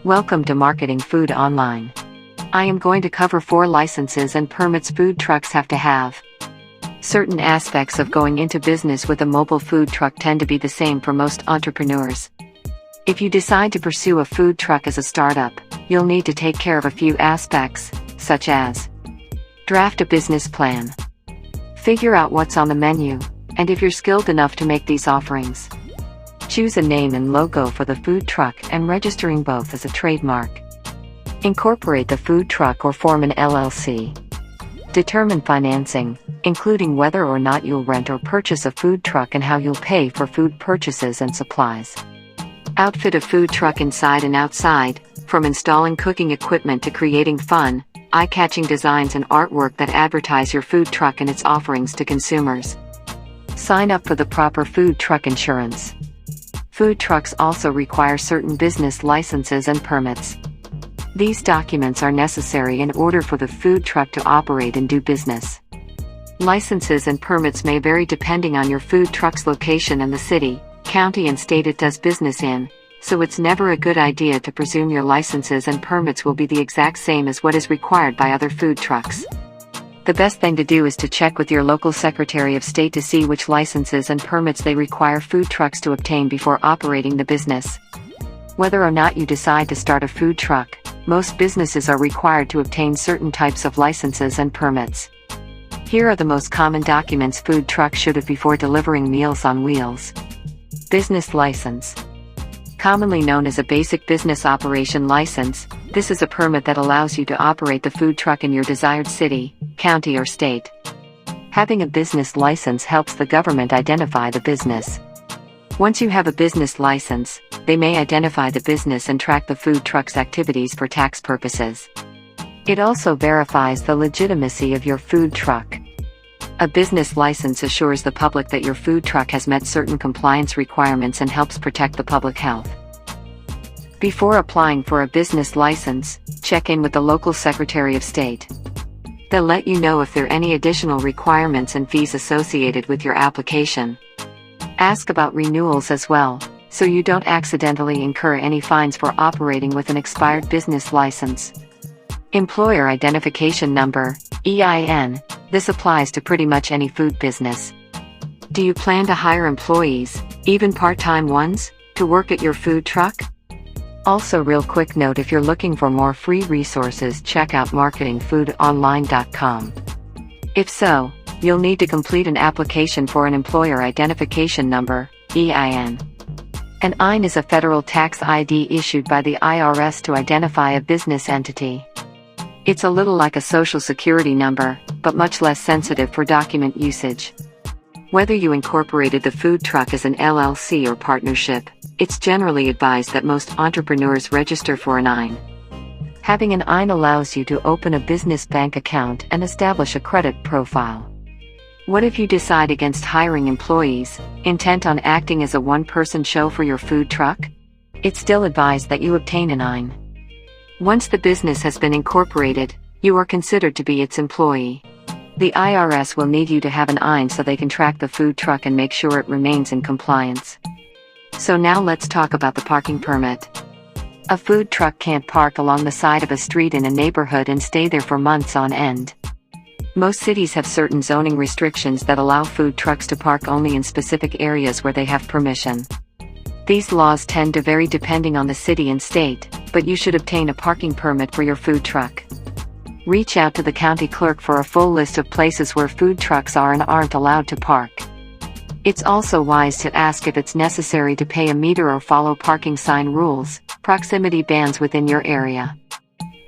Welcome to Marketing Food Online. I am going to cover 4 licenses and permits food trucks have to have. Certain aspects of going into business with a mobile food truck tend to be the same for most entrepreneurs. If you decide to pursue a food truck as a startup, you'll need to take care of a few aspects, such as draft a business plan, figure out what's on the menu, and if you're skilled enough to make these offerings. Choose a name and logo for the food truck and registering both as a trademark. Incorporate the food truck or form an LLC. Determine financing, including whether or not you'll rent or purchase a food truck and how you'll pay for food purchases and supplies. Outfit a food truck inside and outside, from installing cooking equipment to creating fun, eye-catching designs and artwork that advertise your food truck and its offerings to consumers. Sign up for the proper food truck insurance. Food trucks also require certain business licenses and permits. These documents are necessary in order for the food truck to operate and do business. Licenses and permits may vary depending on your food truck's location and the city, county and state it does business in, so it's never a good idea to presume your licenses and permits will be the exact same as what is required by other food trucks. The best thing to do is to check with your local Secretary of State to see which licenses and permits they require food trucks to obtain before operating the business. Whether or not you decide to start a food truck, most businesses are required to obtain certain types of licenses and permits. Here are the most common documents food trucks should have before delivering Meals on Wheels. Business license. Commonly known as a basic business operation license, this is a permit that allows you to operate the food truck in your desired city, county or state. Having a business license helps the government identify the business. Once you have a business license, they may identify the business and track the food truck's activities for tax purposes. It also verifies the legitimacy of your food truck. A business license assures the public that your food truck has met certain compliance requirements and helps protect the public health. Before applying for a business license, check in with the local Secretary of State. They'll let you know if there are any additional requirements and fees associated with your application. Ask about renewals as well, so you don't accidentally incur any fines for operating with an expired business license. Employer Identification Number, EIN. This applies to pretty much any food business. Do you plan to hire employees, even part-time ones, to work at your food truck? Also, real quick note, if you're looking for more free resources, check out marketingfoodonline.com. If so, you'll need to complete an application for an Employer Identification Number, EIN. An EIN is a federal tax ID issued by the IRS to identify a business entity. It's a little like a social security number, but much less sensitive for document usage. Whether you incorporated the food truck as an LLC or partnership, it's generally advised that most entrepreneurs register for an EIN. Having an EIN allows you to open a business bank account and establish a credit profile. What if you decide against hiring employees, intent on acting as a one-person show for your food truck? It's still advised that you obtain an EIN. Once the business has been incorporated, you are considered to be its employee. The IRS will need you to have an EIN so they can track the food truck and make sure it remains in compliance. So now let's talk about the parking permit. A food truck can't park along the side of a street in a neighborhood and stay there for months on end. Most cities have certain zoning restrictions that allow food trucks to park only in specific areas where they have permission. These laws tend to vary depending on the city and state, but you should obtain a parking permit for your food truck. Reach out to the county clerk for a full list of places where food trucks are and aren't allowed to park. It's also wise to ask if it's necessary to pay a meter or follow parking sign rules, proximity bans within your area.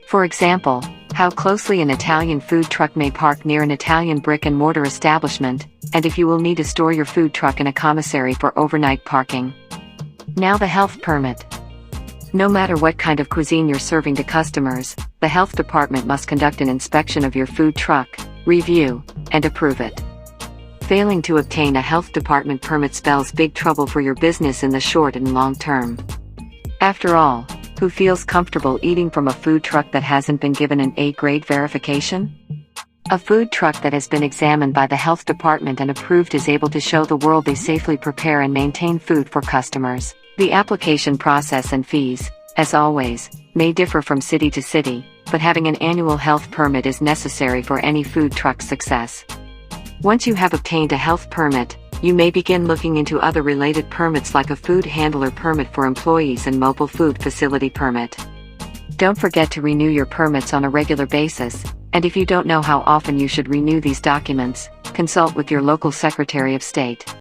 For example, how closely an Italian food truck may park near an Italian brick-and-mortar establishment, and if you will need to store your food truck in a commissary for overnight parking. Now the health permit. No matter what kind of cuisine you're serving to customers, the health department must conduct an inspection of your food truck, review, and approve it. Failing to obtain a health department permit spells big trouble for your business in the short and long term. After all, who feels comfortable eating from a food truck that hasn't been given an A-grade verification? A food truck that has been examined by the health department and approved is able to show the world they safely prepare and maintain food for customers. The application process and fees. as always, may differ from city to city, but having an annual health permit is necessary for any food truck success. Once you have obtained a health permit, you may begin looking into other related permits like a food handler permit for employees and mobile food facility permit. Don't forget to renew your permits on a regular basis, and if you don't know how often you should renew these documents, consult with your local Secretary of State.